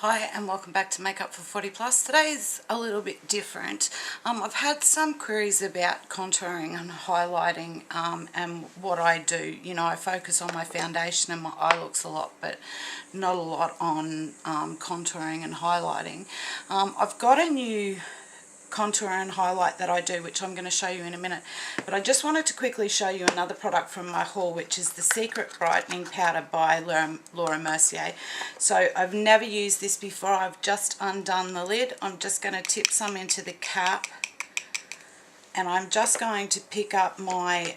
Hi and welcome back to Makeup440plus. Today's a little bit different. I've had some queries about contouring and highlighting and what I do. You know, I focus on my foundation and my eye looks a lot, but not a lot on contouring and highlighting. I've got a new contour and highlight that I do, which I'm going to show you in a minute, but I just wanted to quickly show you another product from my haul, which is the Secret Brightening Powder by Laura Mercier. So I've never used this before. I've just undone the lid. I'm just going to tip some into the cap, and I'm just going to pick up my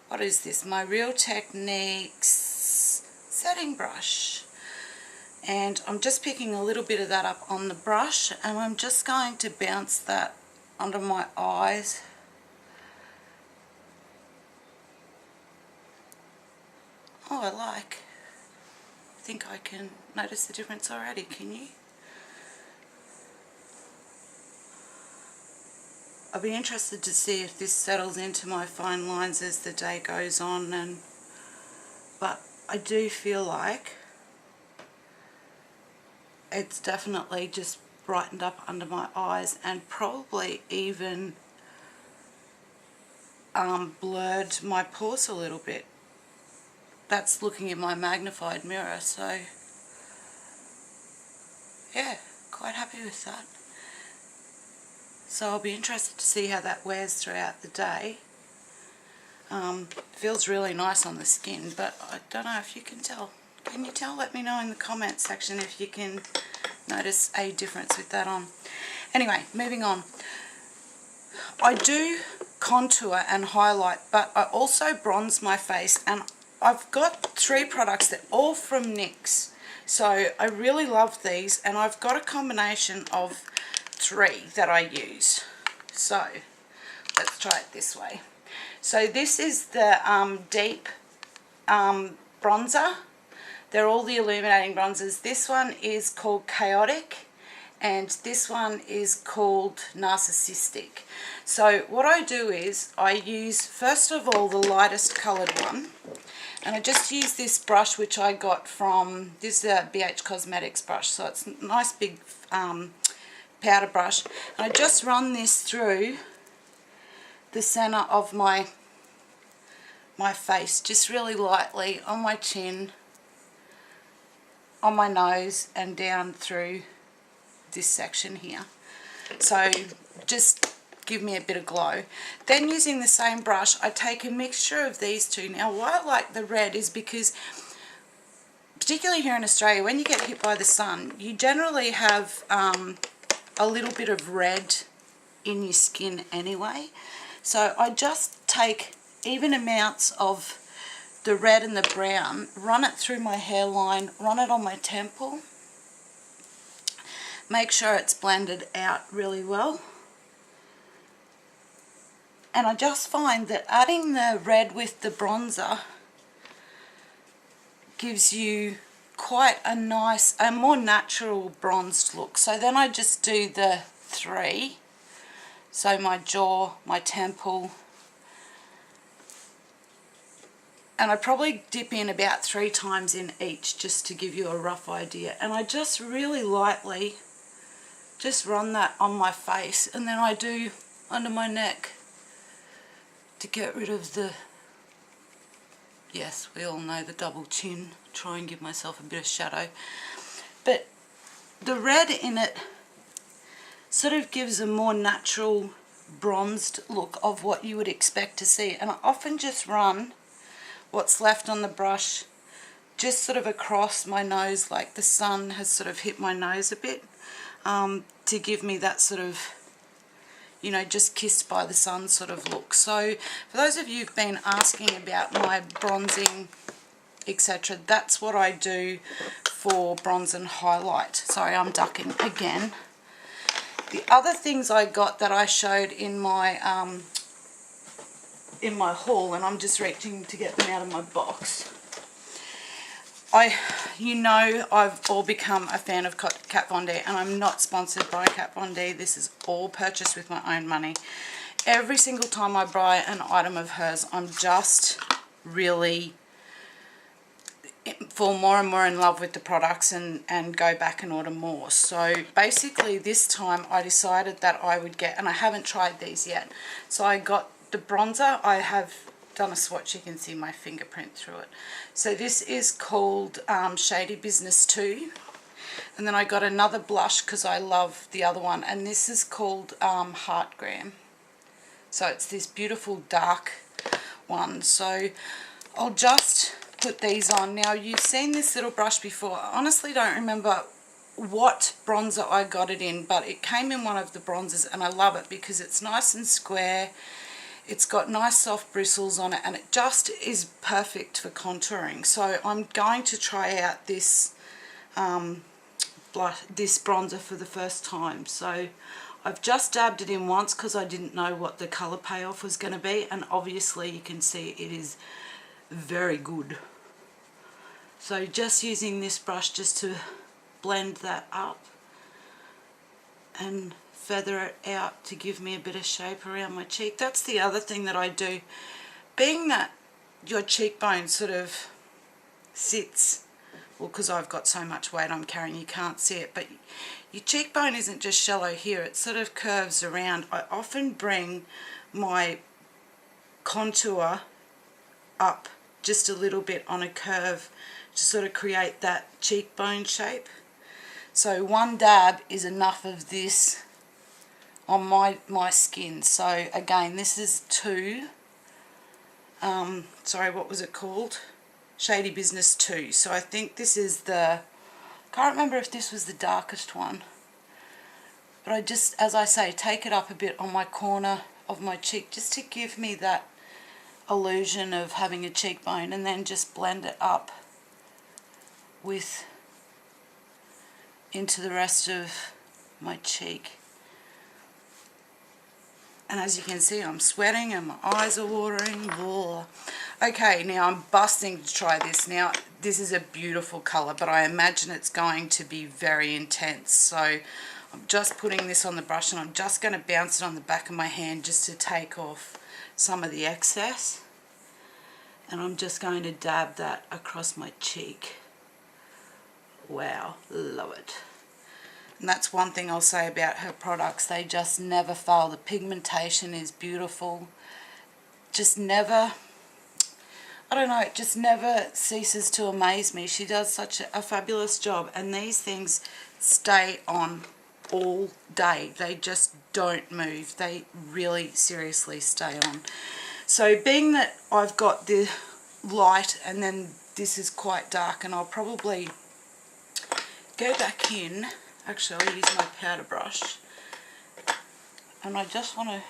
what is this, my Real Techniques setting brush. And I'm just picking a little bit of that up on the brush, and I'm just going to bounce that under my eyes. Oh, I think I can notice the difference already, can you? I'll be interested to see if this settles into my fine lines as the day goes on, but I do feel like it's definitely just brightened up under my eyes and probably even blurred my pores a little bit. That's looking in my magnified mirror, so yeah, quite happy with that. So I'll be interested to see how that wears throughout the day. Feels really nice on the skin, but I don't know if you can tell. Can you tell? Let me know in the comments section if you can notice a difference with that on. Anyway, moving on. I do contour and highlight, but I also bronze my face, and I've got 3 products that are all from NYX. So I really love these, and I've got a combination of 3 that I use. So let's try it this way. So this is the deep bronzer. They're all the illuminating bronzers. This one is called Chaotic, and this one is called Narcissistic. So what I do is I use, first of all, the lightest coloured one, and I just use this brush which I got from, this is a BH Cosmetics brush, so it's a nice big powder brush, and I just run this through the centre of my face, just really lightly on my chin, on my nose, and down through this section here. So just give me a bit of glow. Then using the same brush, I take a mixture of these two. Now why I like the red is because, particularly here in Australia, when you get hit by the sun, you generally have a little bit of red in your skin anyway. So I just take even amounts of the red and the brown, run it through my hairline, run it on my temple, make sure it's blended out really well. And I just find that adding the red with the bronzer gives you quite a nice, a more natural bronzed look. So then I just do the 3, so my jaw, my temple, and I probably dip in about 3 times in each just to give you a rough idea. And I just really lightly just run that on my face, and then I do under my neck to get rid of the, yes, we all know the double chin, try and give myself a bit of shadow. But the red in it sort of gives a more natural bronzed look of what you would expect to see, and I often just run what's left on the brush just sort of across my nose, like the sun has sort of hit my nose a bit, to give me that sort of, you know, just kissed by the sun sort of look. So for those of you who've been asking about my bronzing, etc., that's what I do for bronze and highlight. Sorry, I'm ducking again. The other things I got that I showed in my haul, and I'm just reaching to get them out of my box. You know, I've all become a fan of Kat Von D, and I'm not sponsored by Kat Von D. This is all purchased with my own money. Every single time I buy an item of hers, I'm just really fall more and more in love with the products and go back and order more. So basically this time I decided that I would get, and I haven't tried these yet, so I got the bronzer. I have done a swatch, you can see my fingerprint through it. So this is called Shady Business 2. And then I got another blush because I love the other one, and this is called Heartgram. So it's this beautiful dark one. So I'll just put these on. Now, you've seen this little brush before. I honestly don't remember what bronzer I got it in, but it came in one of the bronzers, and I love it because it's nice and square. It's got nice soft bristles on it, and it just is perfect for contouring. So I'm going to try out this this bronzer for the first time. So I've just dabbed it in once because I didn't know what the colour payoff was going to be, and obviously you can see it is very good. So just using this brush just to blend that up and feather it out to give me a bit of shape around my cheek. That's the other thing that I do. Being that your cheekbone sort of sits, well, because I've got so much weight I'm carrying, you can't see it, but your cheekbone isn't just shallow here, it sort of curves around. I often bring my contour up just a little bit on a curve to sort of create that cheekbone shape. So one dab is enough of this on my skin. So again, this is sorry, what was it called? Shady Business 2. So I think this is the, can't remember if this was the darkest one, but I just, as I say, take it up a bit on my corner of my cheek just to give me that illusion of having a cheekbone, and then just blend it up with into the rest of my cheek. And as you can see, I'm sweating and my eyes are watering. Ugh. Okay, now I'm busting to try this. Now, this is a beautiful colour, but I imagine it's going to be very intense. So I'm just putting this on the brush, and I'm just going to bounce it on the back of my hand just to take off some of the excess. And I'm just going to dab that across my cheek. Wow, love it. And that's one thing I'll say about her products. They just never fail. The pigmentation is beautiful. Just never, I don't know, it just never ceases to amaze me. She does such a fabulous job. And these things stay on all day. They just don't move. They really seriously stay on. So being that I've got the light and then this is quite dark, and I'll probably go back in. Actually, I'll use my powder brush, and I just want to,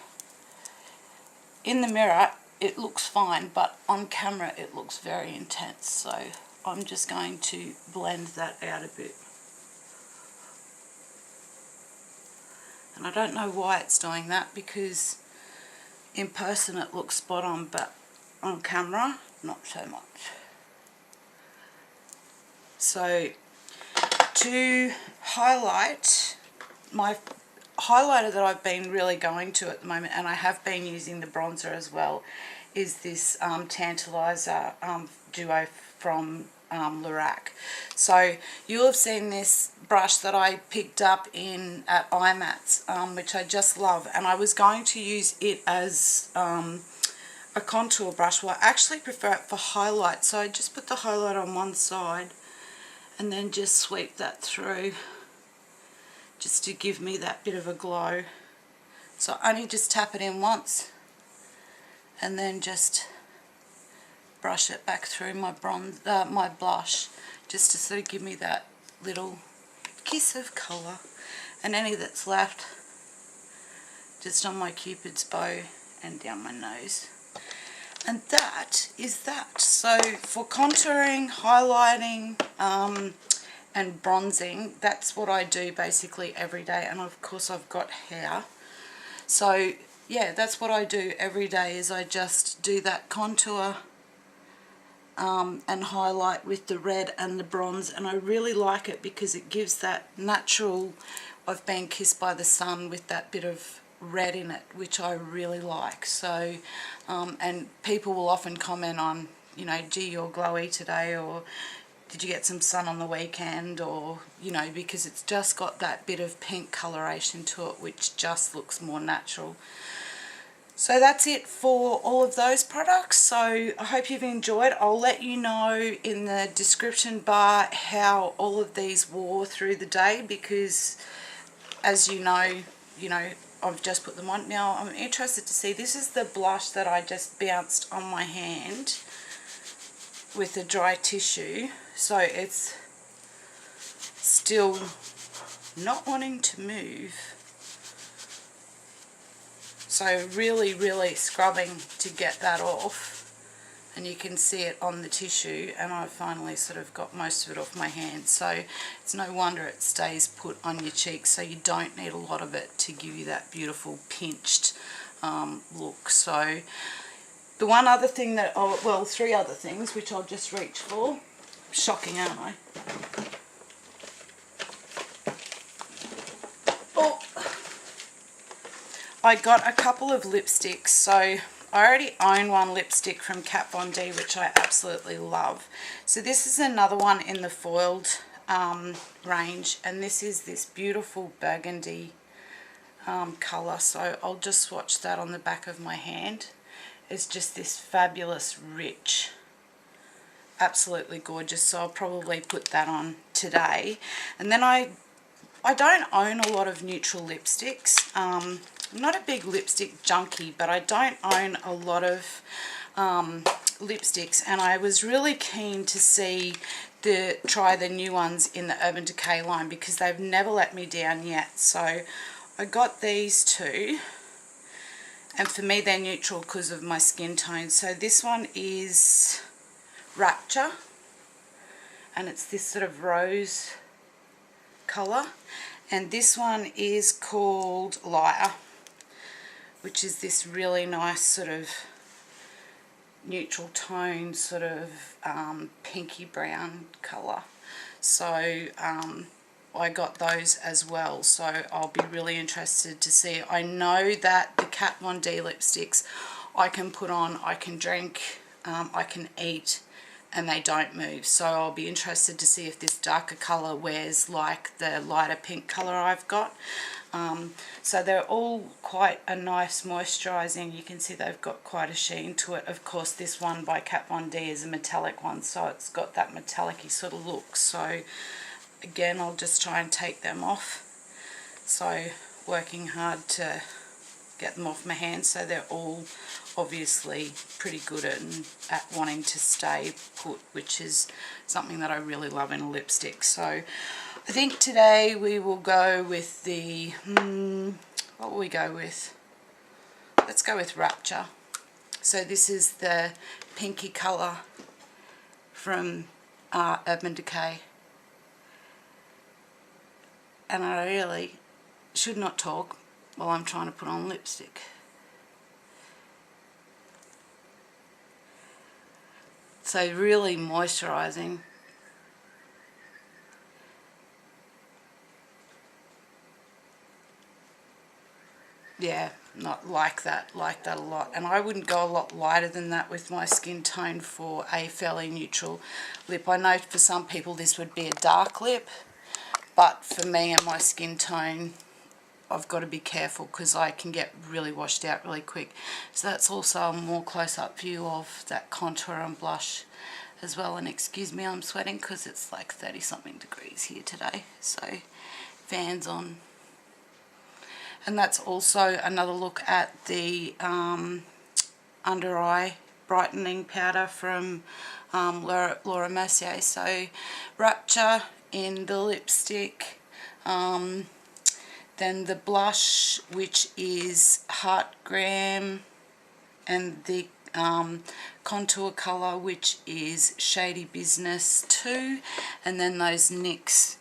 in the mirror it looks fine, but on camera it looks very intense, so I'm just going to blend that out a bit. And I don't know why it's doing that, because in person it looks spot on, but on camera not so much. So to highlight, my highlighter that I've been really going to at the moment, and I have been using the bronzer as well, is this Tantalizer Duo from Lorac. So you'll have seen this brush that I picked up at IMATS, which I just love, and I was going to use it as a contour brush. Well, I actually prefer it for highlight, so I just put the highlight on one side and then just sweep that through just to give me that bit of a glow. So I only just tap it in once and then just brush it back through my my blush, just to sort of give me that little kiss of colour. And any that's left just on my Cupid's bow and down my nose. And that is that. So for contouring, highlighting, and bronzing, that's what I do basically every day. And of course I've got hair. So yeah, that's what I do every day, is I just do that contour and highlight with the red and the bronze. And I really like it because it gives that natural, I've been kissed by the sun, with that bit of red in it, which I really like. So and people will often comment on, you know, gee, you're glowy today, or did you get some sun on the weekend, or, you know, because it's just got that bit of pink coloration to it which just looks more natural. So that's it for all of those products. So I hope you've enjoyed. I'll let you know in the description bar how all of these wore through the day, because as you know, I've just put them on. Now I'm interested to see, this is the blush that I just bounced on my hand with a dry tissue. So it's still not wanting to move. So really scrubbing to get that off, and you can see it on the tissue, and I've finally sort of got most of it off my hand. So it's no wonder it stays put on your cheeks, so you don't need a lot of it to give you that beautiful pinched look. So the one other thing that, well, three other things which I'll just reach for. Shocking, aren't I? Oh, I got a couple of lipsticks. So I already own one lipstick from Kat Von D, which I absolutely love. So this is another one in the foiled range, and this is this beautiful burgundy colour. So I'll just swatch that on the back of my hand. It's just this fabulous, rich, absolutely gorgeous. So I'll probably put that on today. And then I don't own a lot of neutral lipsticks. I'm not a big lipstick junkie, but I don't own a lot of lipsticks, and I was really keen to try the new ones in the Urban Decay line, because they've never let me down yet. So I got these two, and for me they're neutral because of my skin tone. So this one is Rapture, and it's this sort of rose colour, and this one is called Liar, which is this really nice sort of neutral tone, sort of pinky brown colour. So I got those as well, so I'll be really interested to see. I know that the Kat Von D lipsticks I can put on, I can drink, I can eat, and they don't move. So I'll be interested to see if this darker colour wears like the lighter pink colour I've got. So they're all quite a nice moisturising. You can see they've got quite a sheen to it. Of course, this one by Kat Von D is a metallic one, so it's got that metallic-y sort of look. So again, I'll just try and take them off. So working hard to get them off my hands. So they're all obviously pretty good at wanting to stay put, which is something that I really love in a lipstick. So I think today we will go with the, what will we go with? Let's go with Rapture. So this is the pinky colour from Urban Decay. And I really should not talk while I'm trying to put on lipstick. So really moisturising. Yeah, not like that a lot. And I wouldn't go a lot lighter than that with my skin tone for a fairly neutral lip. I know for some people this would be a dark lip, but for me and my skin tone, I've got to be careful because I can get really washed out really quick. So that's also a more close-up view of that contour and blush as well. And excuse me, I'm sweating because it's like 30-something degrees here today. So fans on. And that's also another look at the under eye brightening powder from Laura Mercier. So Rapture in the lipstick. Then the blush, which is Heart Graham, and the contour colour, which is Shady Business 2, and then those NYX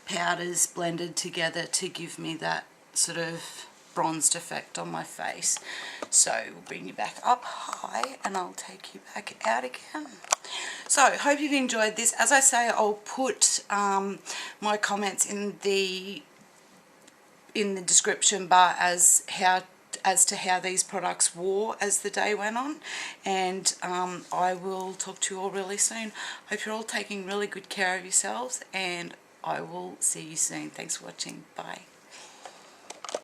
powders blended together to give me that sort of bronzed effect on my face. So we'll bring you back up high and I'll take you back out again. So hope you've enjoyed this. As I say, I'll put my comments in the description bar as as to how these products wore as the day went on, and I will talk to you all really soon. Hope you're all taking really good care of yourselves, and I will see you soon. Thanks for watching. Bye.